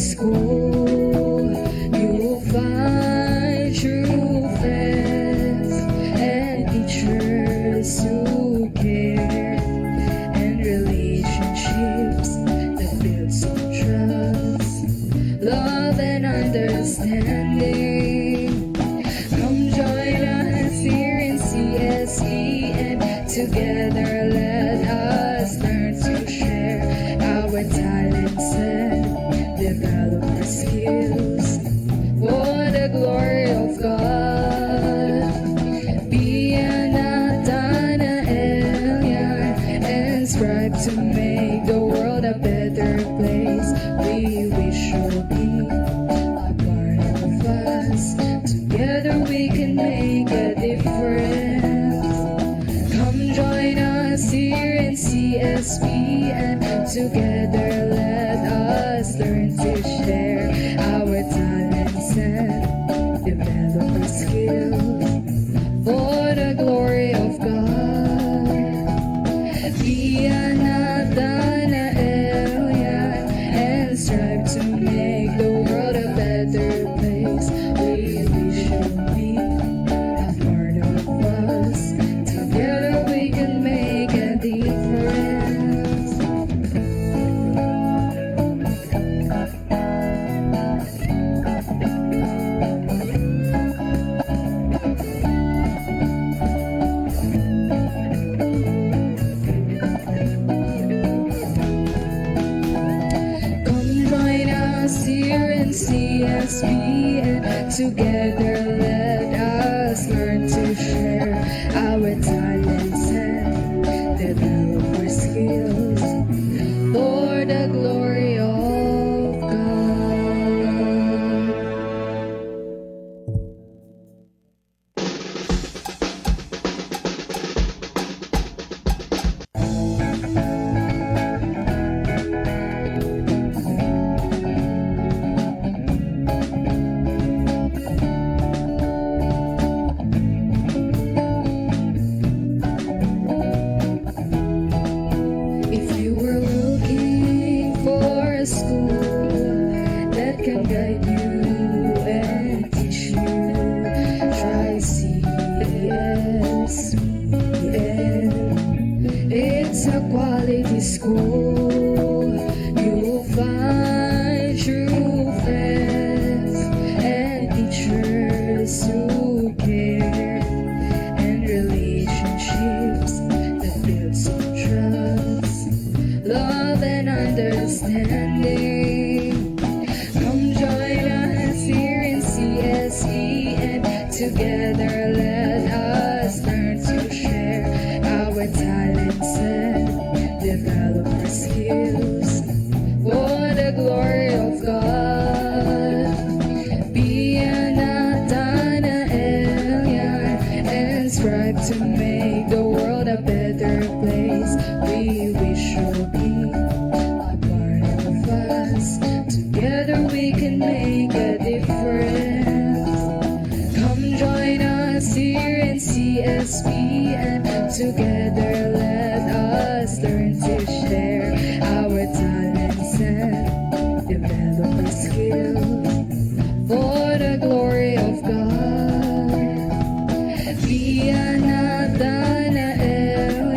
school, you'll find true friends and teachers who care, and relationships that build some trust, love and understanding. Come join us here in CSE, and together let us learn to share our talents and develop our skills for the glory of God. Be an Nathanael and strive to make the world a better place. We wish you'll be a part of us. Together we can make a difference. Come join us here in CSP, and together let us learn to share our talents and develop our skills for the glory of God. Be a Nathanael and strive to make the world a better place. We wish you'll be a part of us. Together we can make a difference. Come join us here in CSP, and together let us learn to share our talents and develop our skills for the glory of God. If you were looking for a school that can guide you and teach you, try CSPN. It's a quality school. You'll find true friends and teachers who care, and relationships that build some trust, love and understanding. Come join us here in CSE, and together let us learn to share our talents and develop our skills for the glory of God. Be a Nathanael and strive to make the world a better place. We wish you'll be a part of us. Together we can make a difference. Come join us here in CSP, and together let us learn to share our talents and develop our skills for the glory of God. Be a Nathanael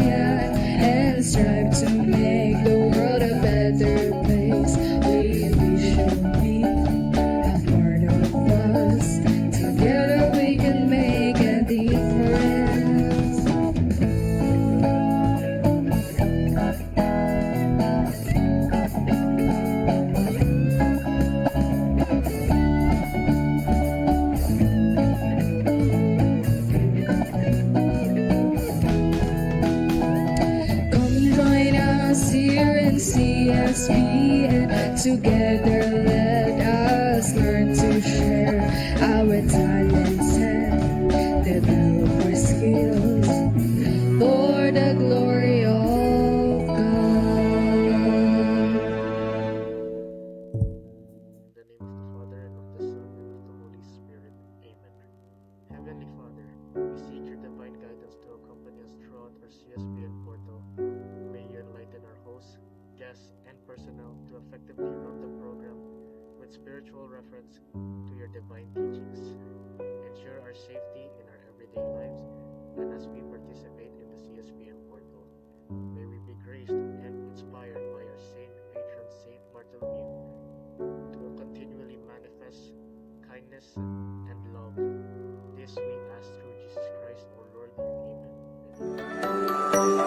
and strive to make the world a better place. We wish you'll be a part of us. Together we can make a difference. Come join us here in CSP, and together let us learn to share our talents and develop our skills for the glory of God. In the name of the Father, and of the Son, and of the Holy Spirit. Amen. Heavenly Father, we seek your divine guidance to accompany us throughout our CSPN portal. May you enlighten our hosts, guests, and personnel to effectively run the program spiritual reference to your divine teachings. Ensure our safety in our everyday lives and as we participate in the CSBM portal. May we be graced and inspired by our saint patron Saint Bartholomew to continually manifest kindness and love. This we ask through Jesus Christ our Lord. Amen. Okay.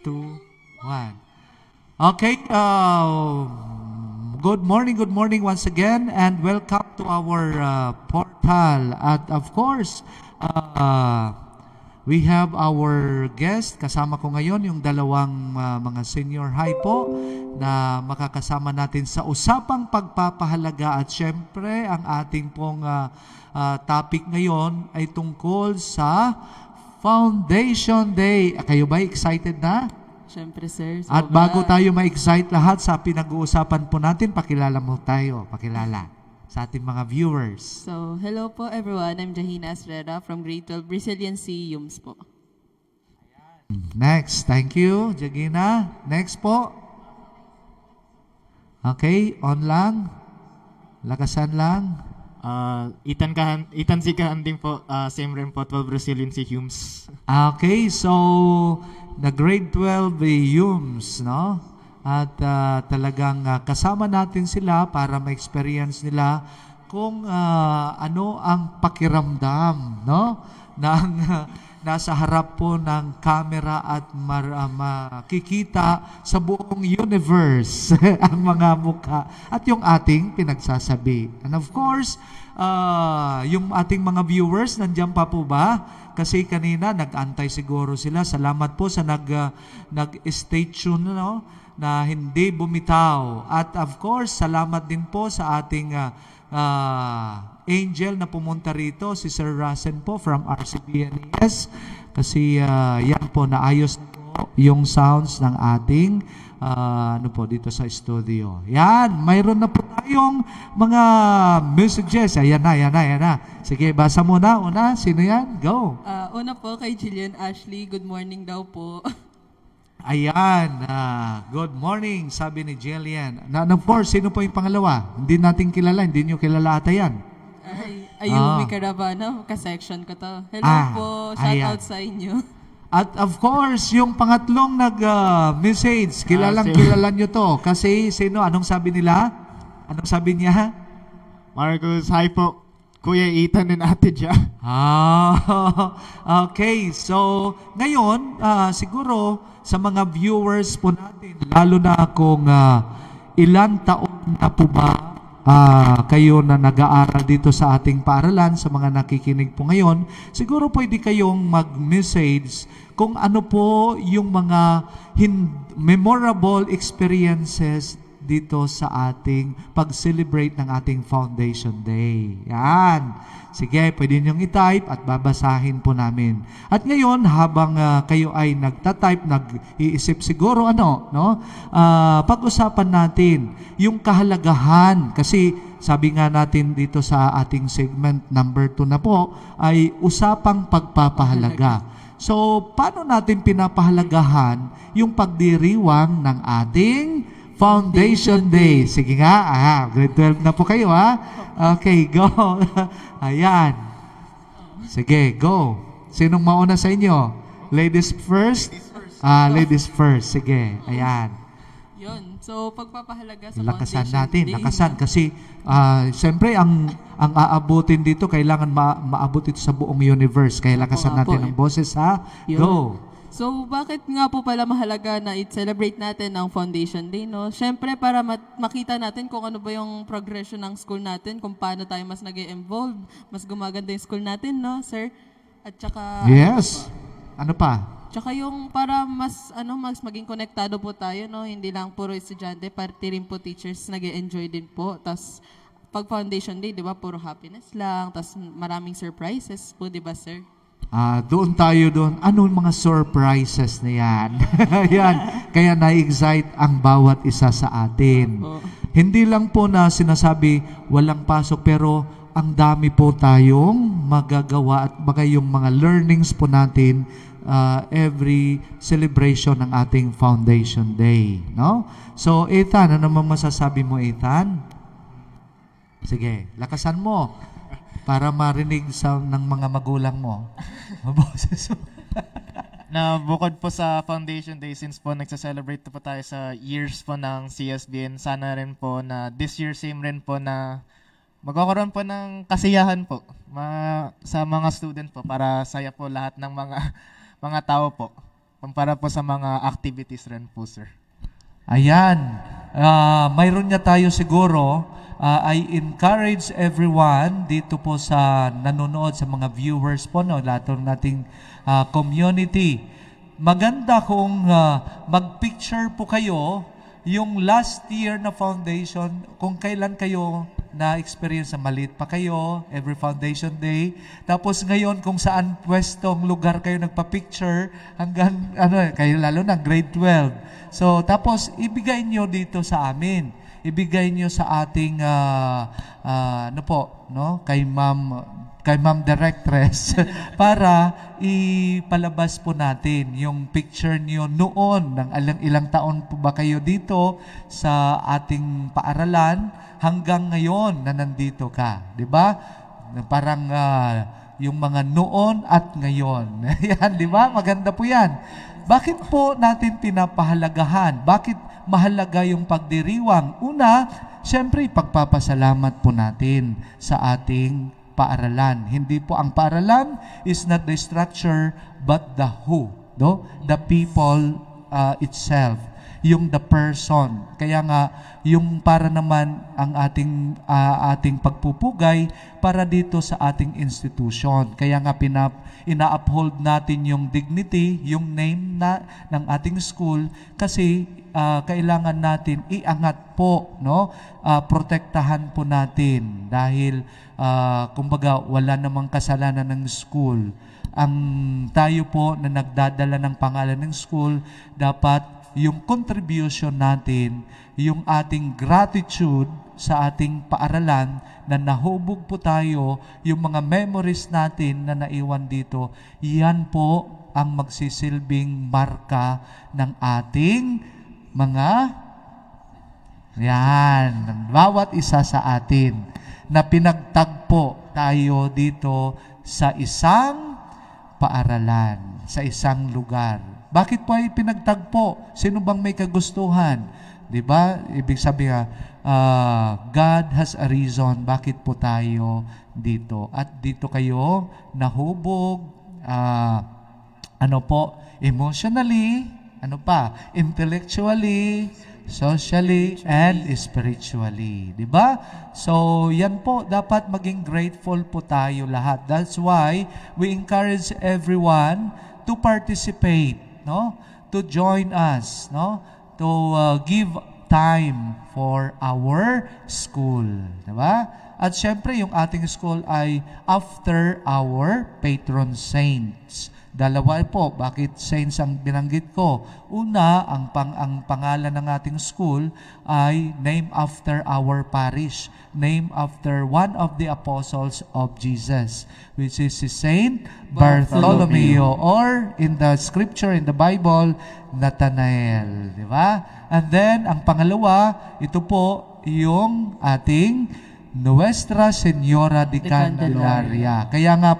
2, 1. Okay, good morning once again, and welcome to our portal. At of course, we have our guest. Kasama ko ngayon yung dalawang mga senior high po na makakasama natin sa usapang pagpapahalaga. At syempre, ang ating pong topic ngayon ay tungkol sa Foundation Day. Kayo ba excited na? Siyempre, sir. At bago tayo ma-excite lahat sa pinag-uusapan po natin, pakilala mo tayo. Pakilala sa ating mga viewers. So, hello po everyone. I'm Jahina Asrera from Grade 12 Resiliency YUMS po. Next. Thank you, Jagina. Next po. Okay, on lang. Lakasan lang. Itan si Kahanding po, same rin po, 12 Resiliency Humes. Okay, so the grade 12 YUMS, no? At talagang kasama natin sila para ma-experience nila kung ano ang pakiramdam, no? Ng nasa harap po ng camera at makikita sa buong universe ang mga mukha at yung ating pinagsasabi. And of course, yung ating mga viewers, nandiyan pa po ba? Kasi kanina nag-antay siguro sila. Salamat po sa nag-stay tuned, no? Na hindi bumitaw. At of course, salamat din po sa ating angel na pumunta rito, si Sir Rasen po from RCBNES. Kasi yan po, naayos na po yung sounds ng ating dito sa studio. Yan, mayroon na po tayong mga messages. Ayan na. Sige, basa muna. Una, sino yan? Go. Una po kay Jillian Ashley, good morning daw po. Ayan, good morning, sabi ni Jillian. Of course, sino po yung pangalawa? Hindi natin kilala, hindi nyo kilala ata yan. Ayumi Caravana, ka-section ko to. Hello po, shout ayan. out sa inyo. At of course, yung pangatlong nag-message, kilala nyo to. Kasi sino, anong sabi nila? Anong sabi niya? Marcos, hi po. Kuya Ethan and Ate Ja. Okay. So, ngayon, siguro sa mga viewers po natin, lalo na kung ilang taon na po ba kayo na nag-aaral dito sa ating paaralan, sa mga nakikinig po ngayon, siguro pwede kayong mag-message kung ano po yung mga memorable experiences dito sa ating pag-celebrate ng ating Foundation Day. Yan. Sige, pwede niyong i-type at babasahin po namin. At ngayon, habang kayo ay nagta-type, nag-iisip siguro pag-usapan natin yung kahalagahan. Kasi sabi nga natin dito sa ating segment number 2 na po, ay usapang pagpapahalaga. So, paano natin pinapahalagahan yung pagdiriwang ng ating Foundation Day? Sige nga, grade 12 na po kayo Okay, go. Ayan. Sige, go. Sinong mauna sa inyo? Ladies first? Ladies first. Sige, ayan. Yun. So, pagpapahalaga sa Lakasan Foundation natin, Day. lakasan. Kasi, siyempre, ang aabutin dito, kailangan maabot ito sa buong universe. Kaya lakasan natin ang boses, Yun. Go. So, bakit nga po pala mahalaga na i-celebrate natin ang Foundation Day, no? Siyempre, para makita natin kung ano ba yung progression ng school natin, kung paano tayo mas nag-involve, mas gumaganda yung school natin, no, sir? At saka... Yes. Ano pa? Tsaka yung para mas maging konektado po tayo, no? Hindi lang puro estudyante, pati rin po teachers nag-enjoy din po. Tas pag Foundation Day, 'di ba, puro happiness lang, tas maraming surprises po, 'di ba, sir? Doon tayo doon. Ano yung mga surprises na yan? Yan. Kaya na-excite ang bawat isa sa atin. Hindi lang po na sinasabi walang pasok, pero ang dami po tayong magagawa at yung mga learnings po natin every celebration ng ating Foundation Day, no? So, Ethan, ano naman masasabi mo, Ethan? Sige, lakasan mo para marinig ng mga magulang mo. Na bukod po sa Foundation Day, since po nagsa-celebrate po tayo sa years po ng CSBN, sana rin po na this year same rin po na magkakaroon po ng kasiyahan po sa mga student po para saya po lahat ng mga tao po. Para po sa mga activities rin po, sir. Ayan. Mayroon niya tayo siguro. I encourage everyone dito po sa nanonood, sa mga viewers po, lahat ng nating community. Maganda kung mag-picture po kayo yung last year na foundation, kung kailan kayo na-experience na maliit pa kayo, every Foundation Day. Tapos ngayon, kung saan pwestong lugar kayo nagpa-picture, hanggang, kayo lalo na, grade 12. So, tapos, ibigay nyo dito sa amin. Ibigay nyo sa ating kay Ma'am Directress para ipalabas po natin yung picture niyo noon ng ilang taon po ba kayo dito sa ating paaralan hanggang ngayon na nandito ka, 'di ba? Parang yung mga noon at ngayon. Yan, 'di ba? Maganda po 'yan. Bakit po natin pinapahalagahan? Bakit mahalaga yung pagdiriwang? Una, siyempre, pagpapasalamat po natin sa ating paaralan. Hindi po ang paaralan is not the structure but the who, the people itself, yung the person. Kaya nga yung para naman ang ating pagpupugay para dito sa ating institution. Kaya nga ina-uphold natin yung dignity, yung name ng ating school kasi kailangan natin iangat po, protektahan po natin dahil kumbaga wala namang kasalanan ng school. Ang tayo po na nagdadala ng pangalan ng school, dapat yung contribution natin, yung ating gratitude sa ating paaralan na nahubog po tayo, yung mga memories natin na naiwan dito, yan po ang magsisilbing marka ng ating bawat isa sa atin na pinagtagpo tayo dito sa isang paaralan. sa isang lugar. Bakit po ay pinagtagpo? Sino bang may kagustuhan? 'Di ba? Ibig sabihin, God has a reason bakit po tayo dito. At dito kayo nahubog, emotionally, intellectually, socially, and spiritually. Di ba? So, yan po, dapat maging grateful po tayo lahat. That's why we encourage everyone to participate, no? To join us, no? To give time for our school. Di ba? At syempre, yung ating school ay after our patron saints. Dalawa po, bakit saints ang binanggit ko? Una, ang pangalan ng ating school ay named after our parish, named after one of the apostles of Jesus, which is si Saint Bartholomew, or in the scripture, in the Bible, Nathanael. Di ba? And then, ang pangalawa, ito po yung ating Nuestra Señora de Candelaria. Kaya nga,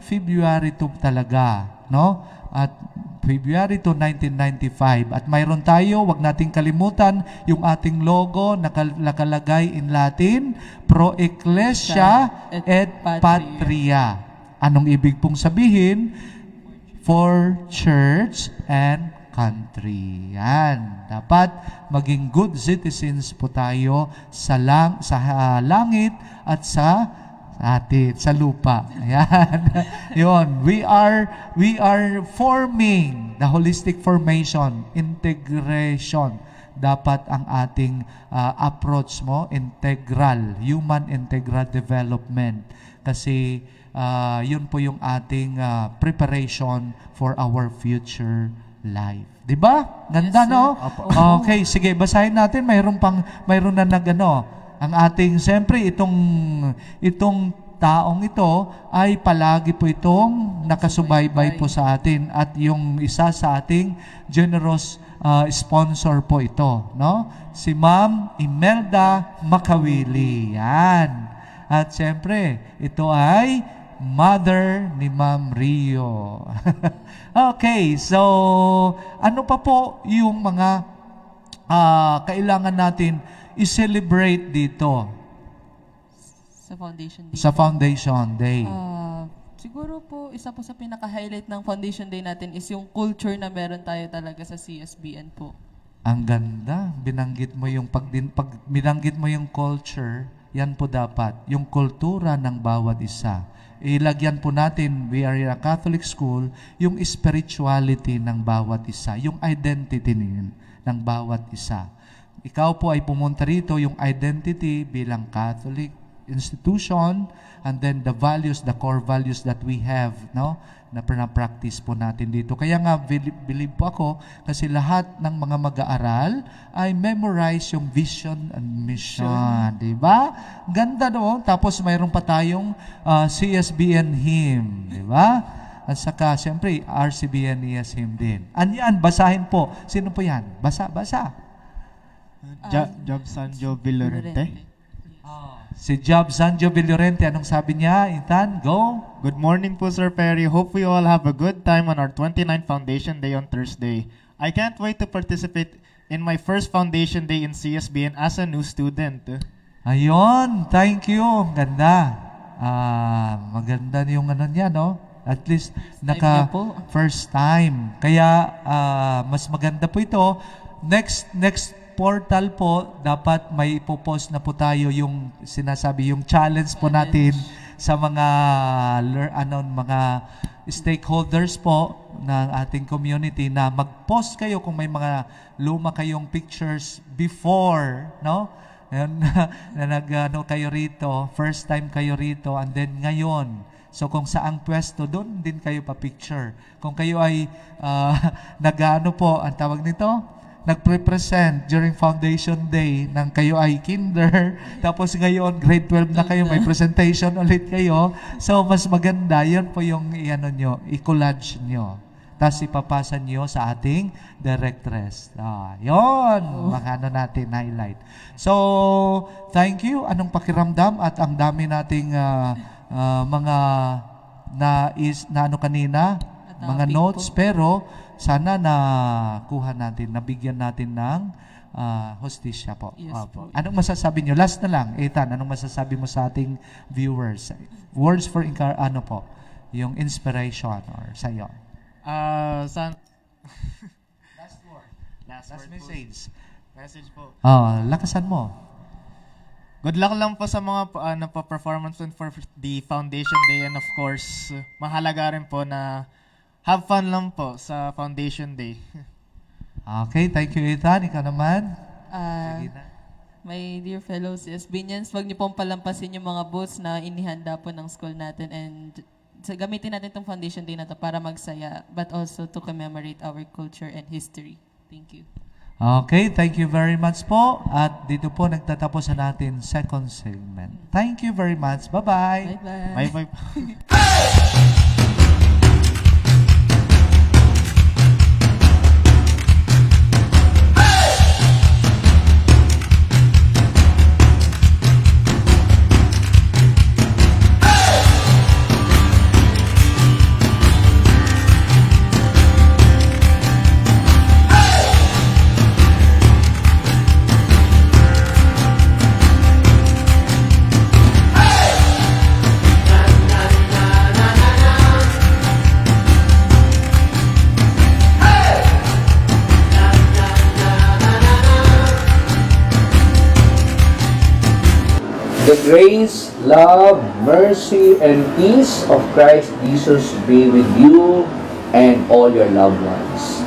February 2 talaga, no? At February 2, 1995. At mayroon tayo, wag nating kalimutan, yung ating logo nakalagay in Latin, Pro Ecclesia et Patria. Anong ibig pong sabihin? For church and country. Yan. Dapat maging good citizens po tayo sa langit at sa lupa. Ayan. Yun. We are forming the holistic formation, integration. Dapat ang ating approach mo, human integral development. Kasi yun po yung ating preparation for our future life. 'Di ba? Ganda, Yes, no? Okay, sige, basahin natin. Mayroon na ang ating, siyempre, itong taong ito ay palagi po itong nakasubaybay po sa atin, at yung isa sa ating generous sponsor po ito, no? Si Ma'am Imelda Makawili. Yan. At siyempre, ito ay mother ni Ma'am Rio. Okay, so ano pa po yung mga kailangan natin i-celebrate dito Sa Foundation Day. sa Foundation Day? Siguro po, isa po sa pinaka-highlight ng Foundation Day natin is yung culture na meron tayo talaga sa CSBN po. Ang ganda. Binanggit mo yung binanggit mo yung culture, yan po dapat. Yung kultura ng bawat isa. Ilagyan po natin, we are in a Catholic school, yung spirituality ng bawat isa, yung identity ng bawat isa. Ikaw po ay pumunta rito, yung identity bilang Catholic institution, and then the values, the core values that we have, no? Na practice po natin dito. Kaya nga, believe po ako, kasi lahat ng mga mag-aaral ay memorize yung vision and mission. Diba? Ganda, no? Tapos mayroon pa tayong CSBN hymn. Diba? At saka, siyempre, RCBN ES hymn din. Anyan, basahin po. Sino po yan? Basa. Job Sanjo Villorente. Si Job Sanjo Villorente, anong sabi niya? Ethan, go! Good morning po, Sir Perry. Hope we all have a good time on our 29th Foundation Day on Thursday. I can't wait to participate in my first Foundation Day in CSBN as a new student. Ayun, thank you. Ganda. Maganda yung niya, no? At least, niya po. first time. Kaya, mas maganda po ito. Next portal po, dapat may ipopost na po tayo yung sinasabi, yung challenge po natin sa mga stakeholders po ng ating community, na mag-post kayo kung may mga luma kayong pictures before, no? Na kayo rito, first time kayo rito, and then ngayon. So kung saang pwesto, doon din kayo pa-picture. Kung kayo ay ang tawag nito? Nagpre-present during Foundation Day ng kayo ay kinder, tapos ngayon grade 12 na kayo, may presentation ulit kayo. So mas maganda, yun po yung i-collage nyo. Tapos ipapasa nyo sa ating directress. Yun, mga natin highlight. So, thank you. Anong pakiramdam? At ang dami nating mga na ano kanina, mga topic notes, po. pero sana na kuha natin, nabigyan natin ng hostisya po. Yes Opo. po. Anong masasabi nyo? Last na lang, Ethan, anong masasabi mo sa ating viewers? Words for ano po, yung inspiration or sa'yo. Last Last word po. Message po. Lakasan mo. Good luck lang po sa mga performance for the Foundation Day, and of course, mahalaga rin po na have fun lang po sa Foundation Day. Okay, thank you, Ethan. Ikaw naman. Sige na. My dear fellow CSBians, wag niyo pong palampasin yung mga booths na inihanda po ng school natin, and gamitin natin itong Foundation Day na to para magsaya, but also to commemorate our culture and history. Thank you. Okay, thank you very much po. At dito po nagtatapos na natin second segment. Thank you very much. Bye-bye. Bye-bye. Bye-bye po. The grace, love, mercy, and peace of Christ Jesus be with you and all your loved ones.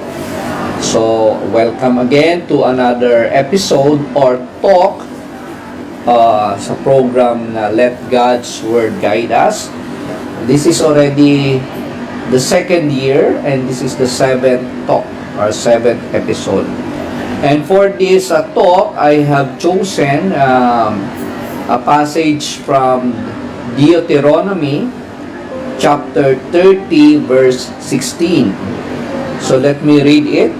So, welcome again to another episode or talk sa program na Let God's Word Guide Us. This is already the second year and this is the seventh talk or seventh episode. And for this talk, I have chosen a passage from Deuteronomy chapter 30 verse 16. So let me read it.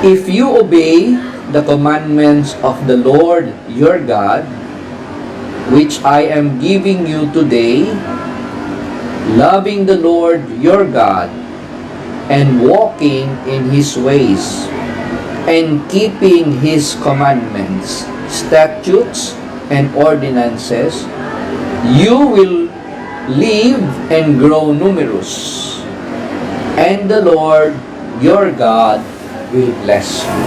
If you obey the commandments of the Lord your God, which I am giving you today, loving the Lord your God and walking in His ways and keeping His commandments, statutes, and ordinances, you will live and grow numerous, and the Lord your God will bless you.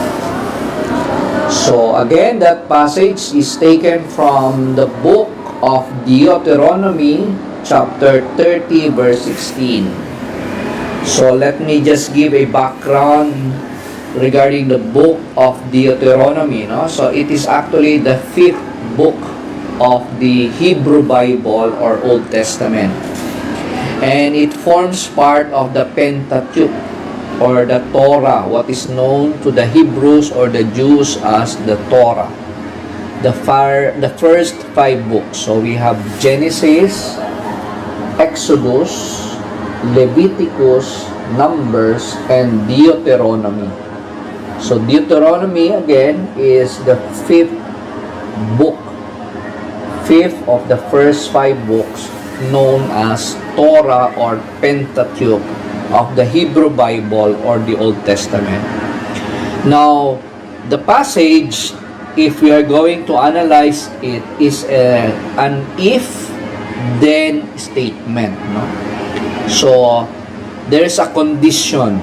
So again, that passage is taken from the book of Deuteronomy, chapter 30, verse 16. So let me just give a background regarding the book of Deuteronomy. So it is actually the fifth book of the Hebrew Bible or Old Testament. And it forms part of the Pentateuch or the Torah, what is known to the Hebrews or the Jews as the Torah. The first 5 books. So we have Genesis, Exodus, Leviticus, Numbers, and Deuteronomy. So Deuteronomy again is the fifth book, fifth of the first 5 books known as Torah or Pentateuch of the Hebrew Bible or the Old Testament. Now, the passage, if we are going to analyze it, is an if-then statement. So, there is a condition.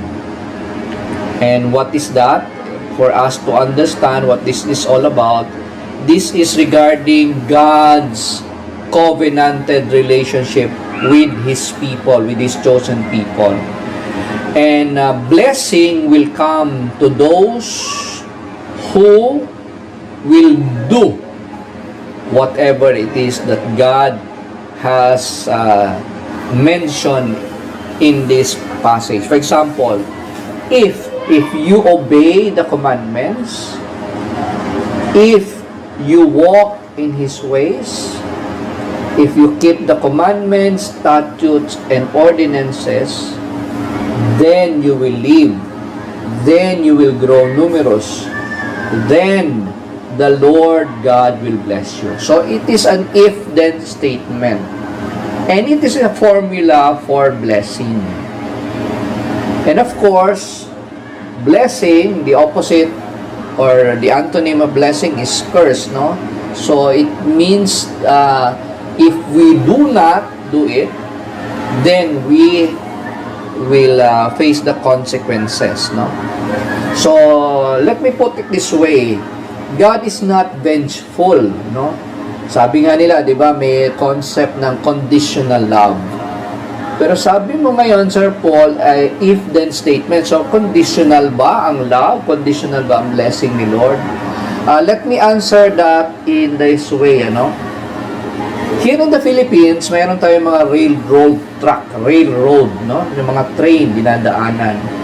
And what is that? For us to understand what this is all about, this is regarding God's covenanted relationship with His people, with His chosen people. And blessing will come to those who will do whatever it is that God has mentioned in this passage. For example, if you obey the commandments, if you walk in His ways, if you keep the commandments, statutes, and ordinances, then you will live, then you will grow numerous, then the Lord God will bless you. So it is an if-then statement. And it is a formula for blessing. And of course, blessing, the opposite or the antonym of blessing is curse, no? So it means if we do not do it, then we will face the consequences, no? So let me put it this way: God is not vengeful, no? Sabi nga nila, di ba, may concept ng conditional love. Pero sabi mo ngayon, Sir Paul, ay if-then statement. So, conditional ba ang love? Conditional ba ang blessing ni Lord? Let me answer that in this way, ano? Here in the Philippines, mayroon tayong mga railroad, no? Yung mga train, dinadaanan.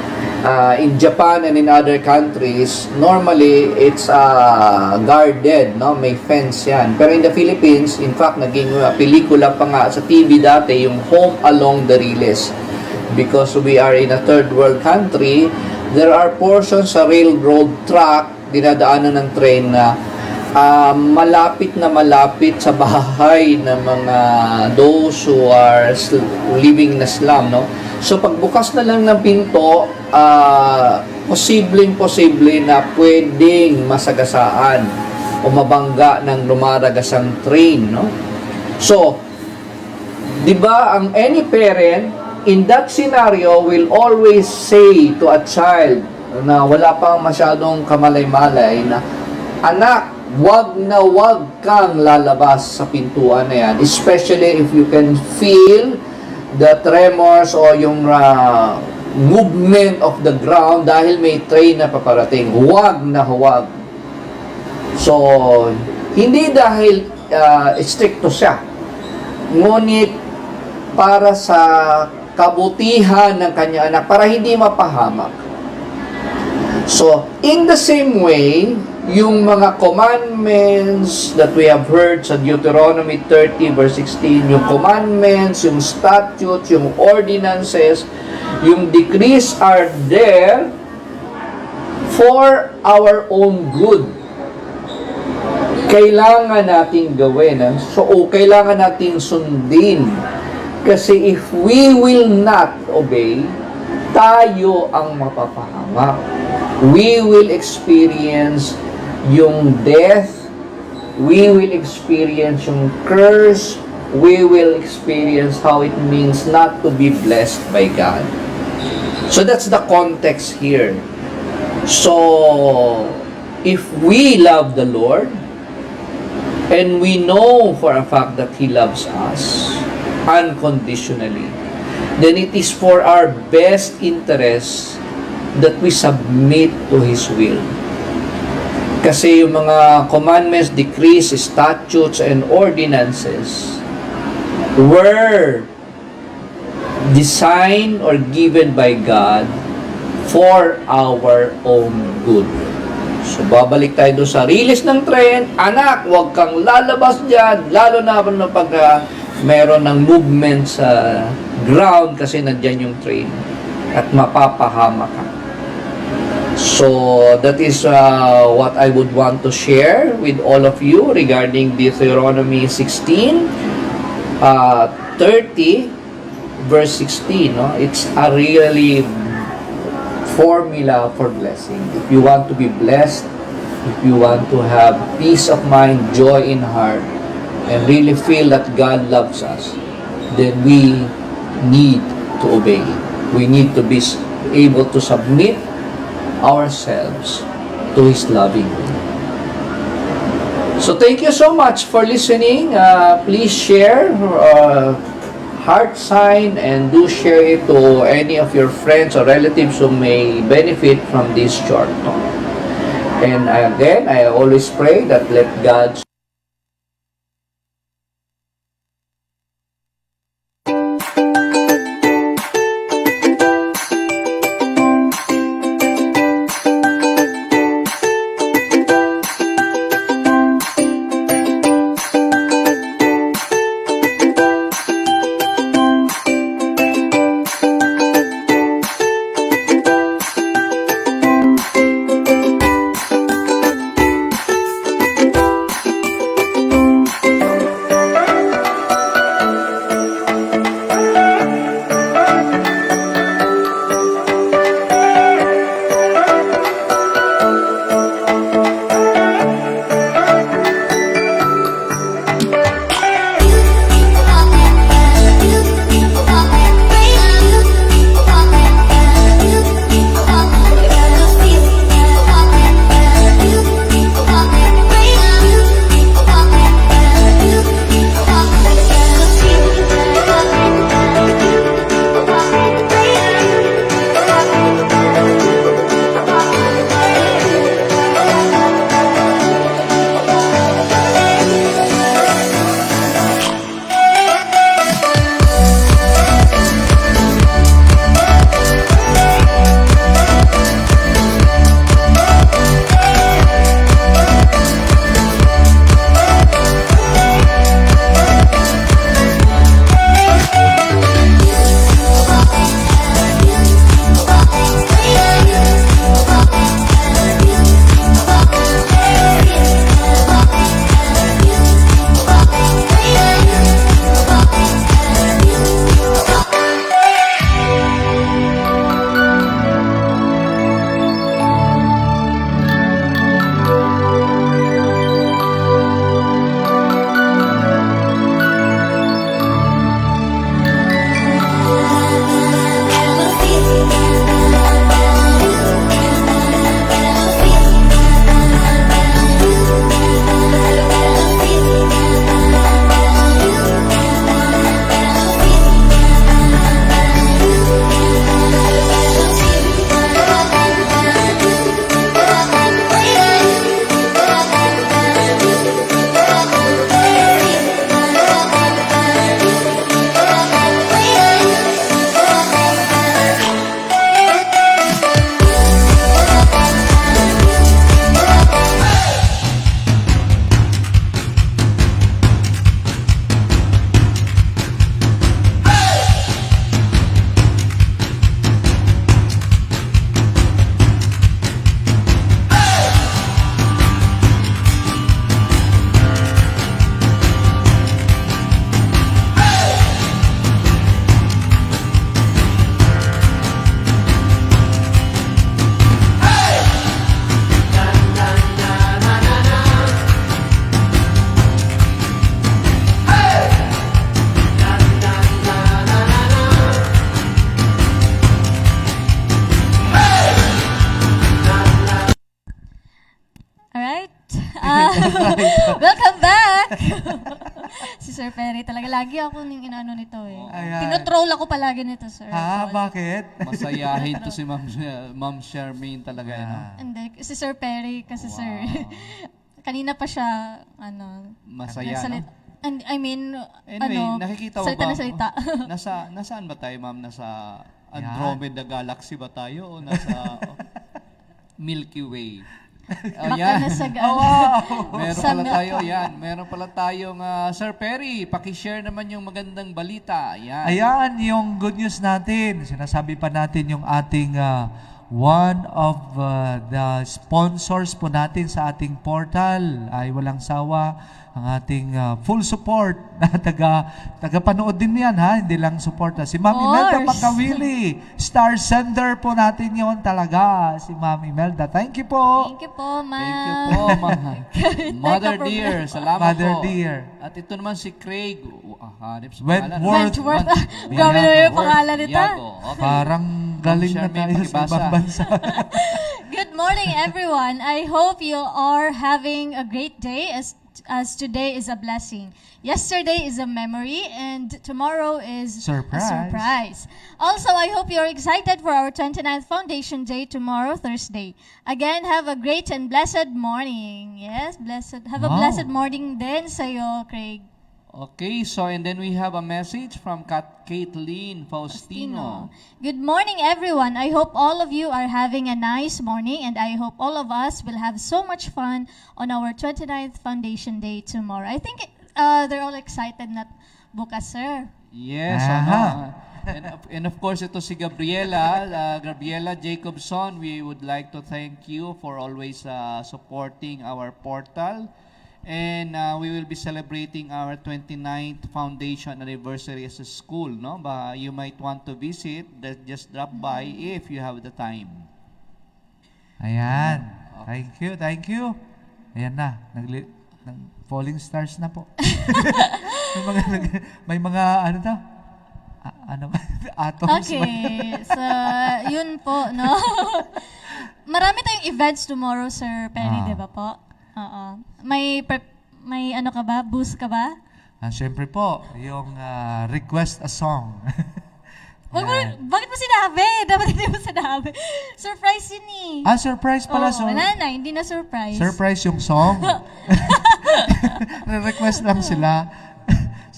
In Japan and in other countries, normally, it's guarded, no? May fence yan. Pero in the Philippines, in fact, naging pelikula pa nga sa TV dati, yung Home Along the Riles. Because we are in a third world country, there are portions sa railroad track, dinadaanan ng train na malapit sa bahay ng mga those who are living na slum, no? So pagbukas na lang ng pinto, posible na pwedeng masagasaan o mabangga ng lumaragasang train, no? So, 'di ba, ang any parent in that scenario will always say to a child na wala pang masyadong kamalay-malay na, anak, wag kang lalabas sa pintuan na yan, especially if you can feel the tremors o yung movement of the ground dahil may train na paparating. Huwag. So, hindi dahil stricto siya, ngunit para sa kabutihan ng kanya anak, para hindi mapahamak. So, in the same way, yung mga commandments that we have heard sa Deuteronomy 30 verse 16, yung commandments, yung statutes, yung ordinances, yung decrees are there for our own good. Kailangan nating gawin. So, kailangan nating sundin. Kasi if we will not obey, tayo ang mapapahamak. We will experience yung death, we will experience yung curse, we will experience how it means not to be blessed by God. So that's the context here. So, if we love the Lord, and we know for a fact that He loves us unconditionally, then it is for our best interest that we submit to His will. Kasi yung mga commandments, decrees, statutes, and ordinances were designed or given by God for our own good. So, babalik tayo doon sa release ng train. Anak, huwag kang lalabas dyan, lalo na pag meron ng movement sa ground kasi nandyan yung train at mapapahama ka. So, that is what I would want to share with all of you regarding Deuteronomy 16, 30, verse 16. No? It's a really formula for blessing. If you want to be blessed, if you want to have peace of mind, joy in heart, and really feel that God loves us, then we need to obey. We need to be able to submit ourselves to His loving will. So thank you so much for listening. Please share heart sign and do share it to any of your friends or relatives who may benefit from this short talk. And again, I always pray that let God Welcome back! Si Sir Perry, talaga lagi ako ning inaano nito eh. Ayan. Tinotroll ako palagi nito, Sir. Ha? Bakit? Masayahin to si Ma'am Charmaine talaga. No? Hindi, si Sir Perry kasi Sir. Kanina pa siya, Masaya, nagsalit- no? And, I mean, Anyway, nakikita mo salita ba? na salita. Nasaan ba tayo, ma'am? Nasa Andromeda Galaxy ba tayo o nasa Milky Way? Baka nasa Meron Sa pala Milky tayo, yan. Meron pala tayong Sir Perry, paki-share naman yung magandang balita. Yan. Ayan, yung good news natin. Sinasabi pa natin yung ating one of the sponsors po natin sa ating portal ay walang sawa ang ating full support na taga-panood din yan ha, hindi lang suporta. Si Ma'am Imelda Course. Pagkawili, star sender po natin yon talaga, si Ma'am Imelda. Thank you po. Thank you po, ma'am. Thank you po, Mother dear. Salamat Mother po. dear. At ito naman si Craig. Hanip sa Wentworth. Wentworth. Grabe na yung pangalan nito. Okay. Parang galing na Charmaine, tayo sa pakibasa. ibang bansa. Good morning, everyone. I hope you are having a great day as today is a blessing. Yesterday is a memory and tomorrow is Surprise. a surprise. Also, I hope you're excited for our 29th Foundation Day tomorrow, Thursday. Again, have a great and blessed morning. Yes, blessed. Have a Wow. blessed morning din sa'yo, Craig. Okay, so and then we have a message from Caitlin Faustino. Good morning, everyone. I hope all of you are having a nice morning, and I hope all of us will have so much fun on our 29th Foundation Day tomorrow. I think they're all excited na bukas, sir. Yes, Aha. and of course ito si Gabriela, Gabriela Jacobson. We would like to thank you for always supporting our portal. And we will be celebrating our 29th foundation anniversary as a school, no? You might want to visit, just drop by if you have the time. Ayan. Thank you, thank you. Ayan na, falling stars na po. may mga ano to? Atoms. Okay, so yun po, no? Marami tayong events tomorrow, Sir Perry, di ba po? Oo. May ano ka ba? Boost ka ba? Siyempre po, yung request a song. Bakit mo sinabi? Dapat hindi mo sinabi. Surprise yun eh. Surprise pala. Oo, wala na, hindi na surprise. Surprise yung song. Request lang sila.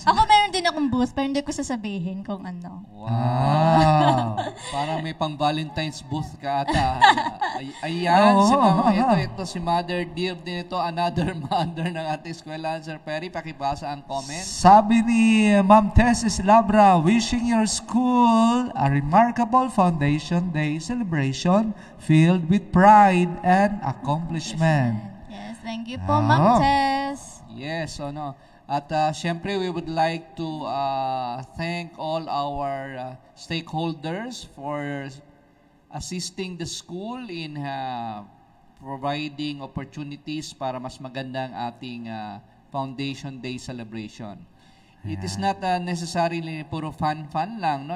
Ako meron din akong booth, pero hindi ko sasabihin kung ano. Wow. Parang may pang Valentine's booth ka ata. Ayan, si Mama, ito si Mother Dear din ito, another mother ng ating eskwela. Sir Perry, pakibasa ang comment. Sabi ni Ma'am Tessis Labra, wishing your school a remarkable Foundation Day celebration filled with pride and accomplishment. Yes, thank you po, Ma'am Tess. Yes, At syempre, we would like to thank all our stakeholders for assisting the school in providing opportunities para mas maganda ang ating Foundation Day celebration. It is not necessarily puro fun lang, no?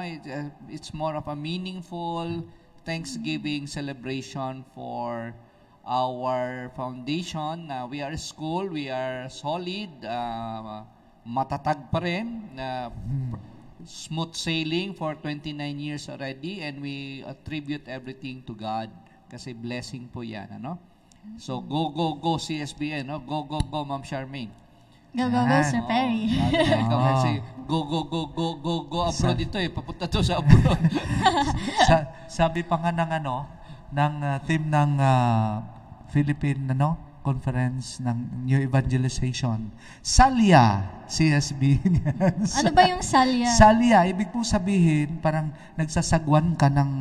It's more of a meaningful Thanksgiving celebration for our foundation. We are a school, we are solid, matatag pa rin, smooth sailing for 29 years already, and we attribute everything to God kasi blessing po yan, ano? So go CSBN, no? Go Ma'am Charmaine. Go, Sir Perry. Kasi go abroad ito papunta to sa abroad. Sabi pa nga ng team ng Philippine conference ng New Evangelization. Salya, CSB. Ano ba yung salya? Salya, ibig po sabihin, parang nagsasagwan ka ng,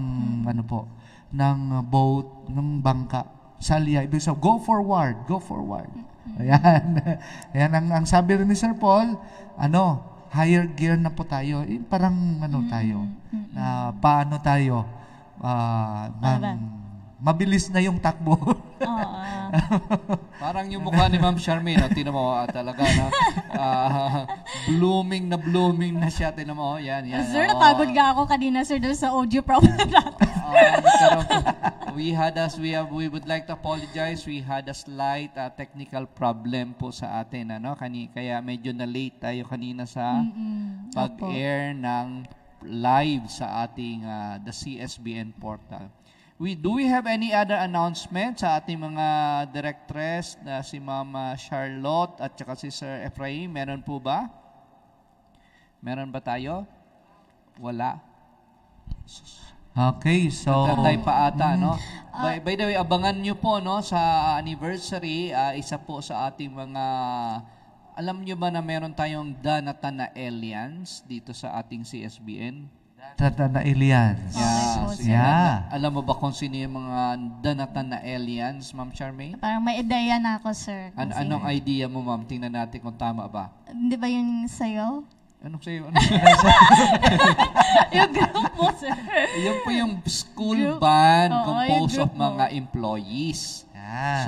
ng boat, ng bangka. Salya, ibig sabihin, go forward. Ayan. Ayan, ang sabi rin ni Sir Paul, higher gear na po tayo. Parang tayo, na paano tayo, mabilis na yung takbo. Parang yung mukha ni Ma'am Charmaine, tinan mo, talaga na blooming na siya, tinan mo, yan. Sir, napagod nga ako kanina, sir, doon sa audio problem natin. we would like to apologize. We had a slight technical problem po sa atin, ano? Kaya medyo na late tayo kanina sa pag-air ng live sa ating the CSBN portal. Do we have any other announcement sa ating mga directress na si Mama Charlotte at saka si Sir Efraim? Meron po ba? Meron ba tayo? Wala. Okay, so Tatay pa ata, no? By the way, abangan nyo po, no, sa anniversary, isa po sa ating mga, alam nyo ba na meron tayong Danatanaelians dito sa ating CSBN? Tata na aliens. Alam mo ba kung sino yung mga Danatanaelians, Ma'am Charmaine? Parang may ideya na ako, sir. Anong idea mo, Ma'am? Tingnan natin kung tama ba. Hindi ba yun sa'yo? Anong sa'yo? Yung group mo, sir. Yun po yung school band Oo, composed yung of group mo. mga employees.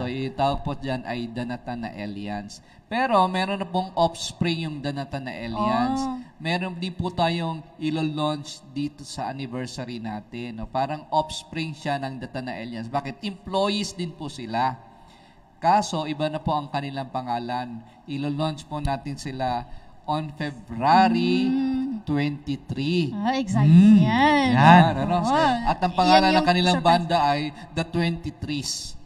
So, itawag po dyan ay Danatanaelians. Pero, meron na pong offspring yung Danatanaelians. Meron din po tayong ilo-launch dito sa anniversary natin. No? Parang offspring siya ng Danatanaelians. Bakit? Employees din po sila. Kaso, iba na po ang kanilang pangalan. Ilo-launch po natin sila on February 23. Exciting yan. Yan. Ano? Oo. At ang pangalan Yan ng yung kanilang surprise. banda ay The 23s.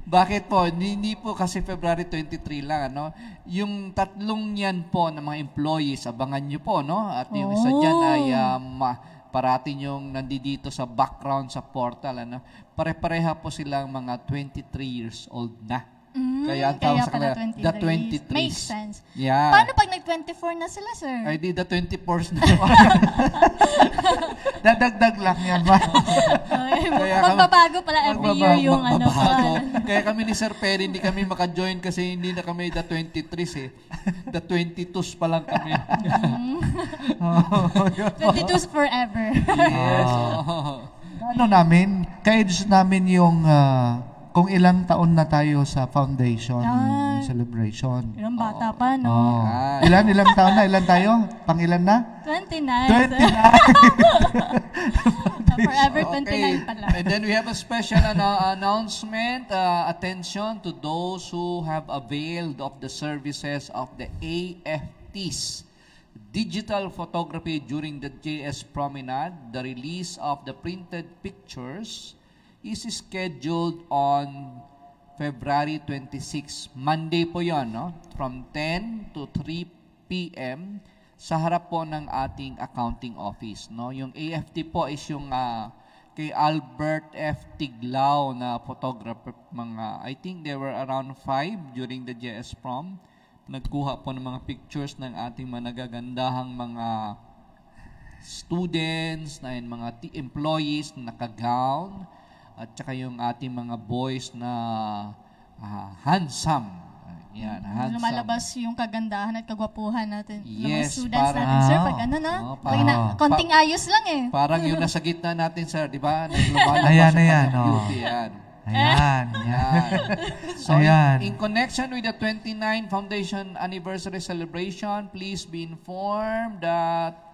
Bakit po? Hindi po kasi February 23 lang, ano? Yung tatlong yan po ng mga employees, abangan nyo po, no? At yung isa dyan ay parating yung nandito sa background sa portal, ano? Pare-pareha po silang mga 23 years old na. Kaya ang tawag sa pala kanila, The 23s. Makes sense. Yeah. Paano pag nag-24 na sila, sir? Ay di the 24s na. dadagdag lang yan ba? Magbabago pala every year yung ano. Magbabago. Kaya kami ni Sir Perry, hindi kami maka-join kasi hindi na kami the 23s eh. The 22s pa lang kami. 22's forever. Yes. Ano namin, ka-edge namin yung kung ilang taon na tayo sa foundation celebration. Ilang bata pa, no? Oh. Ilang taon na? Ilan tayo? Pang-ilan na? 29. 29. Forever 29 pala. And then we have a special announcement. Attention to those who have availed of the services of the AFTs. Digital photography during the JS Promenade. The release of the printed pictures is scheduled on February 26. Monday po yon, no? From 10 to 3 p.m. sa harap po ng ating accounting office, no? Yung AFT po is yung kay Albert F. Tiglao na photographer. I think there were around 5 during the JS Prom. Nagkuha po ng mga pictures ng ating mga nagagandahang mga students, na mga employees na naka-gown, at saka yung ating mga boys na handsome. Yan, handsome. Lumalabas yung kagandahan at kagwapuhan natin. ng mga Yes, students parang- natin, sir. Pag ano na, pag konting ayos lang eh. Parang yung nasa gitna natin, sir, di ba? Lumalabas Ayan, yung ayan, kanyang oh. beauty, yan. Ayan. Yan. So, Ayan. in connection with the 29 Foundation Anniversary Celebration, please be informed that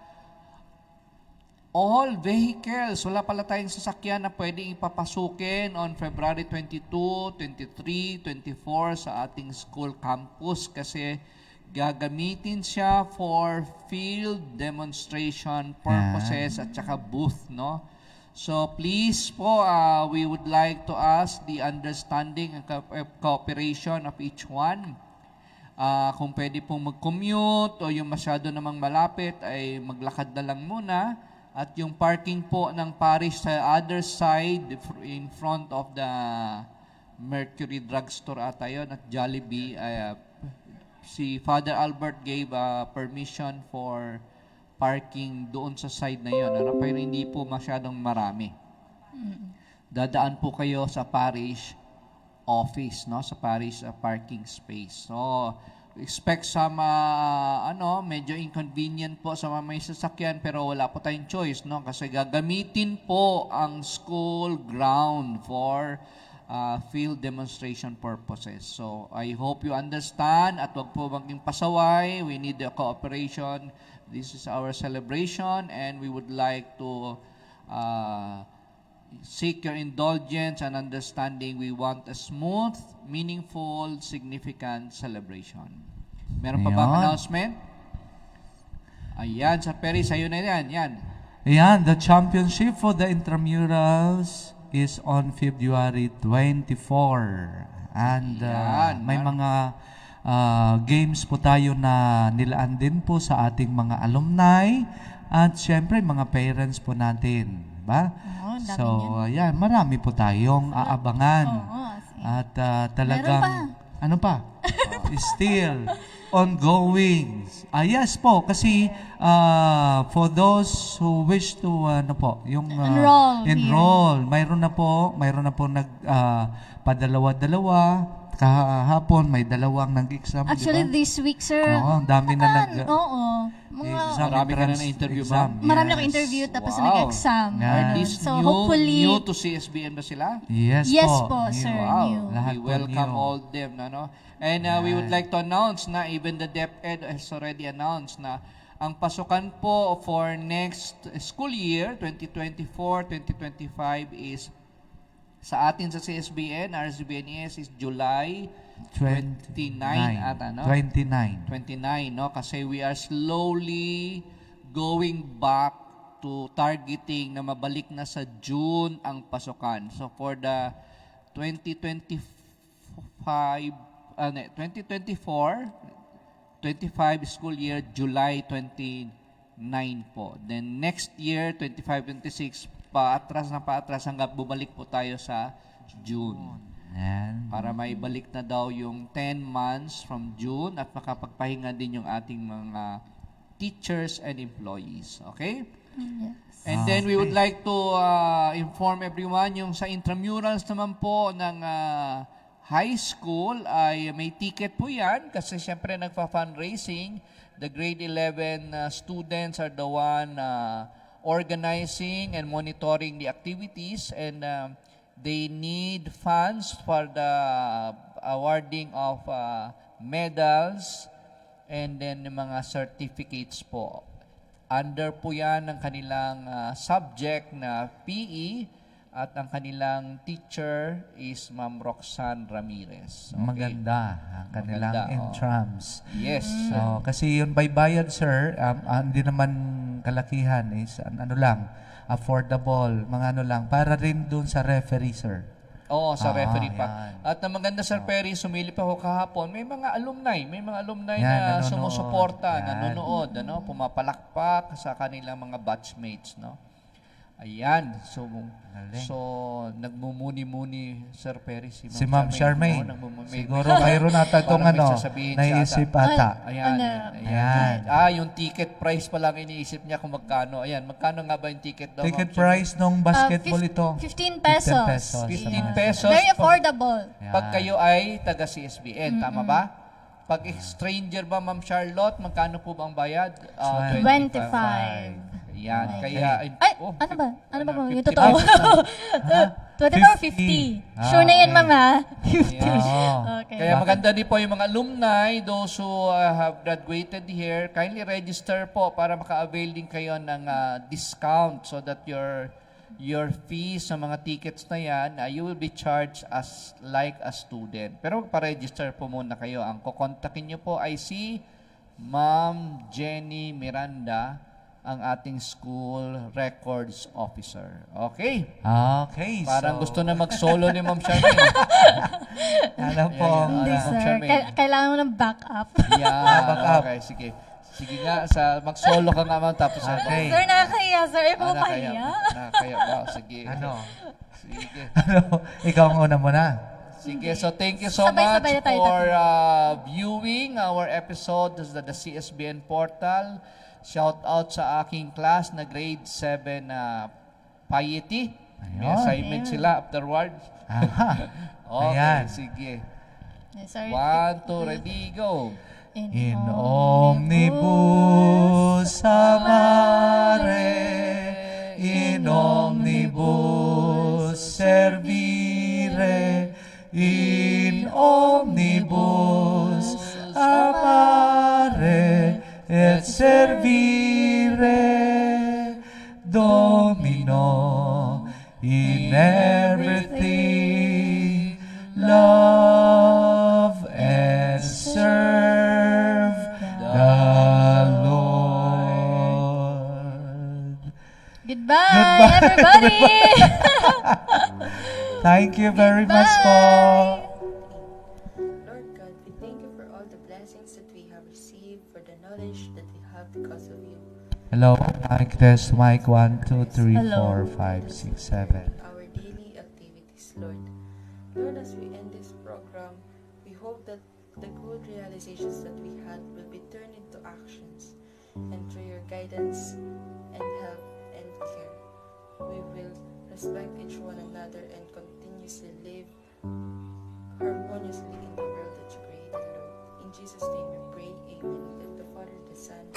all vehicles, wala pala tayong sasakyan na pwedeng ipapasukin on February 22, 23, 24 sa ating school campus kasi gagamitin siya for field demonstration purposes at saka booth, no? So please po, we would like to ask the understanding and cooperation of each one. Kung pwede pong mag-commute o yung masyado namang malapit ay maglakad na lang muna. At yung parking po ng parish sa other side in front of the Mercury Drugstore ata yun at Jollibee, si Father Albert gave permission for parking doon sa side na yun. Ano? Pero hindi po masyadong marami. Dadaan po kayo sa parish office, no? Sa parish parking space. So, expect some medyo inconvenient po sa mga may sasakyan pero wala po tayong choice, no? Kasi gagamitin po ang school ground for field demonstration purposes. So, I hope you understand at wag po maging pasaway. We need the cooperation. This is our celebration and we would like to seek your indulgence and understanding. We want a smooth, meaningful, significant celebration. Meron pa bang Ayan. announcement? Ayan, Sir Perry, sa'yo na yan. Yan. Ayan, the championship for the intramurals is on February 24. And Ayan, may mga games po tayo na nilaan din po sa ating mga alumni at syempre mga parents po natin. Ba? Oo, ang dami So, ayan, marami po tayong aabangan. Oo, At talagang, Meron ano pa? Still ongoing. Yes po, kasi for those who wish to, ano po, yung Enroll here. mayroon na po padalawa-dalawa. Kahapon may dalawang nag-exam, Actually, di ba? this week, sir, Oo, ang dami na Oo. exam Marami ka na entrance na-interview exam. ba? Marami Yes. akong interview tapos Wow. nag-exam. Yeah. Are Ganun. these So, new, hopefully, new to CSBM ba sila? Yes, Yes po. po, New. sir. Wow. New. Lahat We po welcome new. all them. No? And we would like to announce na even the DepEd has already announced na ang pasukan po for next school year, 2024-2025 is sa atin sa CSBN, RSBNES is July 29 at ano? 29. 29, no? Kasi we are slowly going back to targeting na mabalik na sa June ang pasukan. So for the 2024, 25 school year, July 29 po. Then next year, 25-26, paatras hanggang bumalik po tayo sa June. Yan. Para maibalik na daw yung 10 months from June at makapagpahinga din yung ating mga teachers and employees. Okay? And then we would like to inform everyone yung sa intramurals naman po ng high school ay may ticket po yan kasi syempre nagpa-fundraising. The grade 11 students are the one organizing and monitoring the activities and they need funds for the awarding of medals and then yung mga certificates po. Under po yan ng kanilang subject na PE at ang kanilang teacher is Ma'am Roxanne Ramirez. Okay. Maganda ang kanilang Maganda, intrams. Yes. So, kasi yun by bayad, sir, hindi naman kalakihan is ano lang, affordable, mga ano lang, para rin dun sa referee, sir. Oo, sa referee yan. pa. At ang maganda, Sir Perry, sumili pa ako kahapon, may mga alumni Yan, na nanonood. sumusuporta, Yan. nanonood, pumapalakpak sa kanilang mga batchmates, no? Ayan, so nagmumuni-muni, Sir Perry, si Ma'am Charmaine. nagmumuni. Siguro mayroon ata itong Parang may ano, sasabihin siya naisip ata. ata. Ayan, Ano? Ayan. yung ticket price pa lang iniisip niya kung magkano. Ayan, magkano nga ba yung ticket daw? Ticket Ma'am? price nung basketball ito. 15 pesos. 15 pesos. Very affordable. Pag kayo ay taga CSBN, tama ba? Pag stranger ba, Ma'am Charlotte, magkano po ba ang bayad? 25. Yan, kaya... Ay, oh, ano ba? Ano ba? Yung 50 totoo. 24 50. Sure na yan, okay. ma'am, ha? 50. Oo. Okay. Kaya maganda din po yung mga alumni, those who have graduated here, kindly register po para maka-avail din kayo ng discount so that your fees sa mga tickets na yan, you will be charged as like a student. Pero magpa-register po muna kayo. Ang kukontakin nyo po ay si Ma'am Jenny Miranda, ang ating school records officer. Okay? Okay. Parang so, gusto na mag-solo ni Ma'am Charmaine. Alam po. Hindi, Ma'am sir. Charmaine. Kailangan mo ng backup. Yeah, okay, sige. Sige nga, mag-solo ka nga, ma'am, tapos Okay. Sir, nakakahiya, sir. Ikaw Nakakaya. mapahiya. Nakakaya. Wow, sige. Ano? Sige. Ano? Ikaw ang una muna. Sige, so thank you so Sabay-sabay much na tayo, for viewing our episode sa the CSBN Portal. Shout out sa aking class na grade 7 Piety. May Ayun. assignment sila afterwards. Aha. Okay, Ayan. sige. Yes, sir. 1, 2, ready, go. In omnibus amare, in omnibus servire, in omnibus amare, et servire, Domino, in everything, love and serve the Lord. Goodbye, everybody! Thank you very much po. Lord God, we thank you for all the blessings that we have received, for the knowledge that we have because of you. Hello, mic test, mic 1, 2, 3, Hello. 4, 5, 6, 7. Our daily activities, Lord. Lord, as we end this program, we hope that the good realizations that we had will be turned into actions, and through your guidance and help and care, we will respect each one another and continuously live harmoniously in the world that you created, Lord. In Jesus' name we pray, amen. Let the Father, the Son,